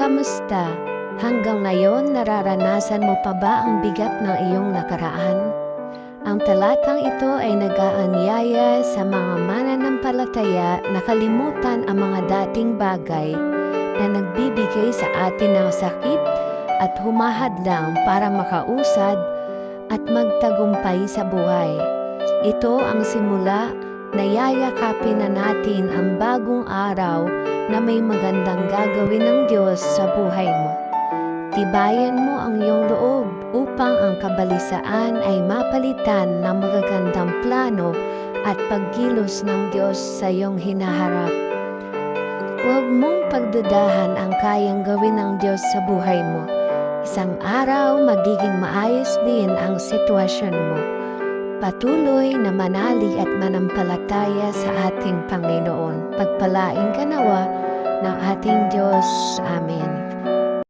kamusta? Hanggang ngayon, nararanasan mo pa ba ang bigat ng iyong nakaraan? Ang talatang ito ay nag-aanyaya sa mga mananampalataya na kalimutan ang mga dating bagay na nagbibigay sa atin ng sakit at humahadlang para makausad at magtagumpay sa buhay. Ito ang simula na yayakapin na natin ang bagong araw na may magandang gagawin ng Diyos sa buhay mo. Tibayan mo ang iyong loob upang ang kabalisaan ay mapalitan ng magagandang plano at pagkilos ng Diyos sa iyong hinaharap. Huwag mong pagdudahan ang kayang gawin ng Diyos sa buhay mo. Isang araw magiging maayos din ang sitwasyon mo. Patuloy na manalig at manampalataya sa ating Panginoon. Pagpalain ka nawa ng ating Diyos.